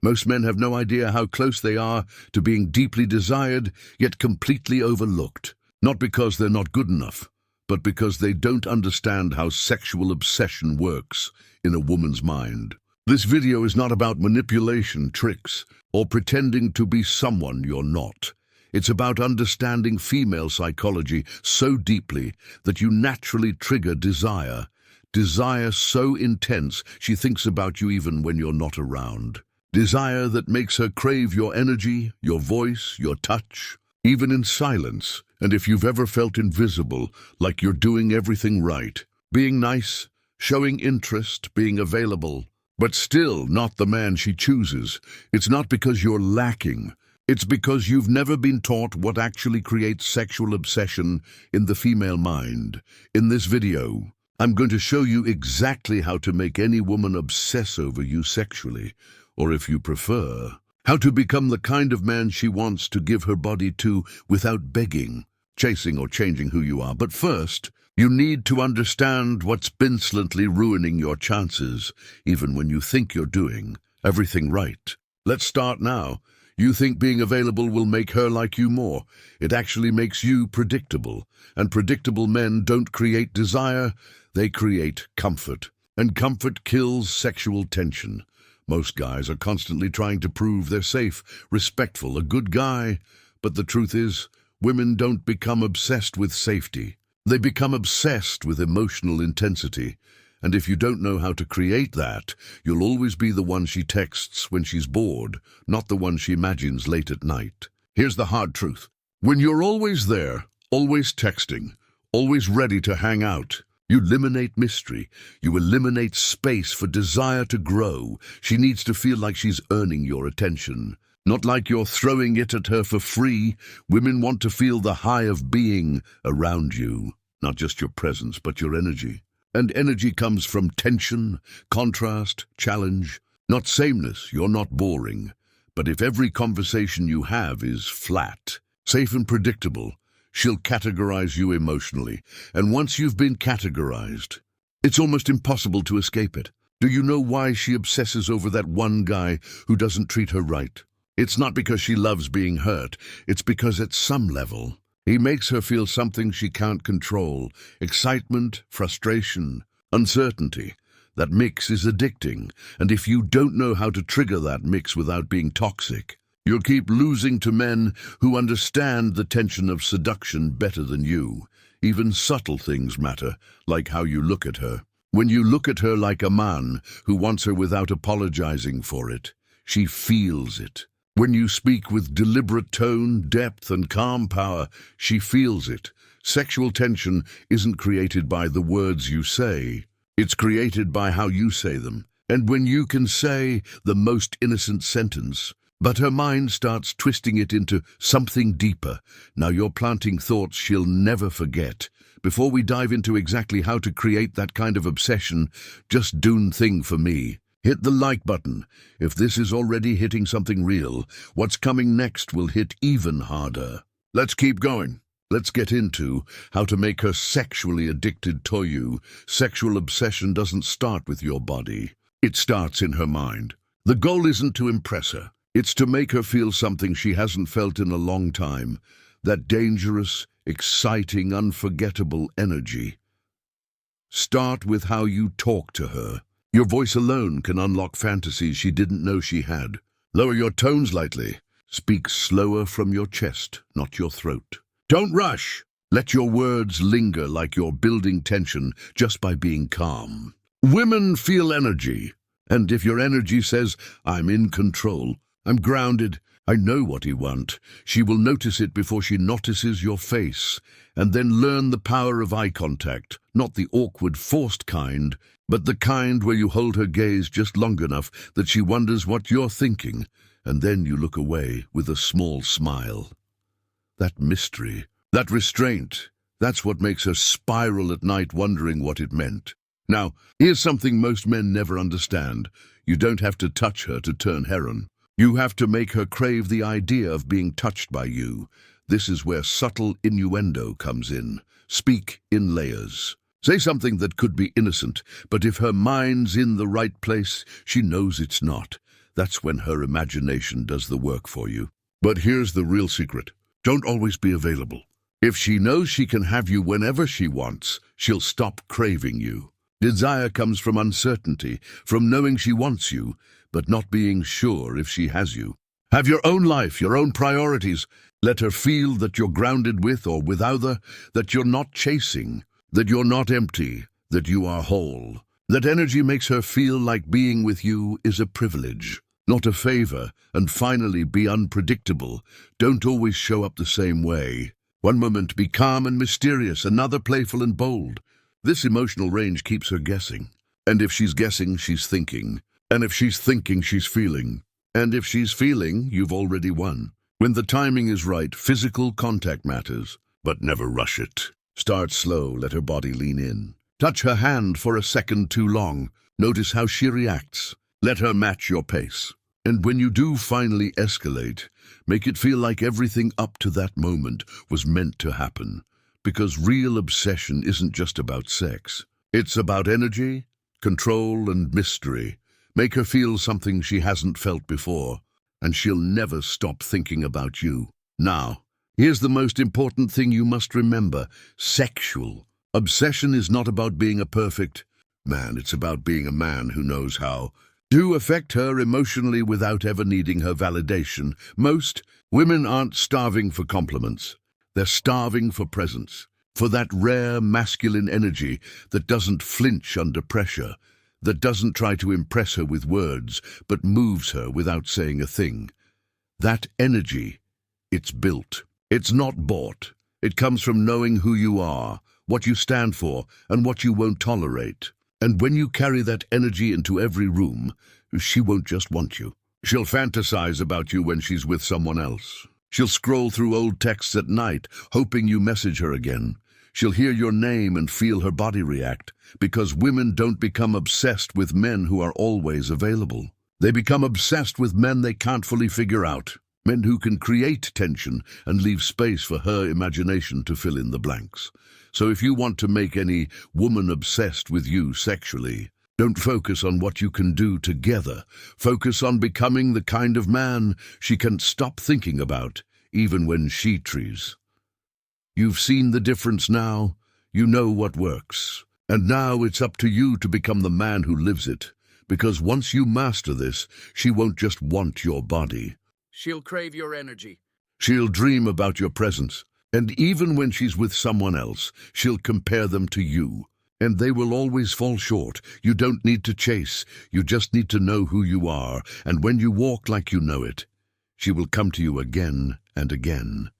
Most men have no idea how close they are to being deeply desired, yet completely overlooked. Not because they're not good enough, but because they don't understand how sexual obsession works in a woman's mind. This video is not about manipulation, tricks, or pretending to be someone you're not. It's about understanding female psychology so deeply that you naturally trigger desire. Desire so intense she thinks about you even when you're not around. Desire that makes her crave your energy, your voice, your touch, even in silence. And if you've ever felt invisible, like you're doing everything right, being nice, showing interest, being available, but still not the man she chooses, it's not because you're lacking. It's because you've never been taught what actually creates sexual obsession in the female mind. In this video, I'm going to show you exactly how to make any woman obsess over you sexually, or if you prefer, how to become the kind of man she wants to give her body to without begging, chasing, or changing who you are. But first, you need to understand what's been silently ruining your chances, even when you think you're doing everything right. Let's start now. You think being available will make her like you more. It actually makes you predictable. And predictable men don't create desire, they create comfort. And comfort kills sexual tension. Most guys are constantly trying to prove they're safe, respectful, a good guy. But the truth is, women don't become obsessed with safety. They become obsessed with emotional intensity. And if you don't know how to create that, you'll always be the one she texts when she's bored, not the one she imagines late at night. Here's the hard truth. When you're always there, always texting, always ready to hang out, you eliminate mystery. You eliminate space for desire to grow. She needs to feel like she's earning your attention, not like you're throwing it at her for free. Women want to feel the high of being around you, not just your presence, but your energy. And energy comes from tension, contrast, challenge, not sameness. You're not boring. But if every conversation you have is flat, safe and predictable, she'll categorize you emotionally. And once you've been categorized, it's almost impossible to escape it. Do you know why she obsesses over that one guy who doesn't treat her right? It's not because she loves being hurt. It's because at some level, he makes her feel something she can't control. Excitement, frustration, uncertainty. That mix is addicting. And if you don't know how to trigger that mix without being toxic, you'll keep losing to men who understand the tension of seduction better than you. Even subtle things matter, like how you look at her. When you look at her like a man who wants her without apologizing for it, she feels it. When you speak with deliberate tone, depth, and calm power, she feels it. Sexual tension isn't created by the words you say. It's created by how you say them. And when you can say the most innocent sentence, but her mind starts twisting it into something deeper, now you're planting thoughts she'll never forget. Before we dive into exactly how to create that kind of obsession, just do one thing for me. Hit the like button. If this is already hitting something real, what's coming next will hit even harder. Let's keep going. Let's get into how to make her sexually addicted to you. Sexual obsession doesn't start with your body. It starts in her mind. The goal isn't to impress her. It's to make her feel something she hasn't felt in a long time. That dangerous, exciting, unforgettable energy. Start with how you talk to her. Your voice alone can unlock fantasies she didn't know she had. Lower your tones lightly. Speak slower from your chest, not your throat. Don't rush. Let your words linger like you're building tension just by being calm. Women feel energy. And if your energy says, "I'm in control, I'm grounded, I know what you want," she will notice it before she notices your face. And then learn the power of eye contact, not the awkward, forced kind, but the kind where you hold her gaze just long enough that she wonders what you're thinking, and then you look away with a small smile. That mystery, that restraint, that's what makes her spiral at night wondering what it meant. Now, here's something most men never understand. You don't have to touch her to turn heron. You have to make her crave the idea of being touched by you. This is where subtle innuendo comes in. Speak in layers. Say something that could be innocent, but if her mind's in the right place, she knows it's not. That's when her imagination does the work for you. But here's the real secret. Don't always be available. If she knows she can have you whenever she wants, she'll stop craving you. Desire comes from uncertainty, from knowing she wants you, but not being sure if she has you. Have your own life, your own priorities. Let her feel that you're grounded with or without her, that you're not chasing, that you're not empty, that you are whole. That energy makes her feel like being with you is a privilege, not a favor. And finally, be unpredictable. Don't always show up the same way. One moment be calm and mysterious, another playful and bold. This emotional range keeps her guessing. And if she's guessing, she's thinking. And if she's thinking, she's feeling. And if she's feeling, you've already won. When the timing is right, physical contact matters, but never rush it. Start slow, let her body lean in. Touch her hand for a second too long. Notice how she reacts. Let her match your pace. And when you do finally escalate, make it feel like everything up to that moment was meant to happen. Because real obsession isn't just about sex. It's about energy, control, and mystery. Make her feel something she hasn't felt before, and she'll never stop thinking about you. Now, here's the most important thing you must remember. Sexual obsession is not about being a perfect man. It's about being a man who knows how to affect her emotionally without ever needing her validation. Most women aren't starving for compliments. They're starving for presence, for that rare masculine energy that doesn't flinch under pressure, that doesn't try to impress her with words, but moves her without saying a thing. That energy, it's built. It's not bought. It comes from knowing who you are, what you stand for, and what you won't tolerate. And when you carry that energy into every room, she won't just want you. She'll fantasize about you when she's with someone else. She'll scroll through old texts at night, hoping you message her again. She'll hear your name and feel her body react, because women don't become obsessed with men who are always available. They become obsessed with men they can't fully figure out, men who can create tension and leave space for her imagination to fill in the blanks. So if you want to make any woman obsessed with you sexually, don't focus on what you can do together. Focus on becoming the kind of man she can't stop thinking about, even when she trees. You've seen the difference now. You know what works. And now it's up to you to become the man who lives it. Because once you master this, she won't just want your body. She'll crave your energy. She'll dream about your presence. And even when she's with someone else, she'll compare them to you. And they will always fall short. You don't need to chase. You just need to know who you are. And when you walk like you know it, she will come to you again and again.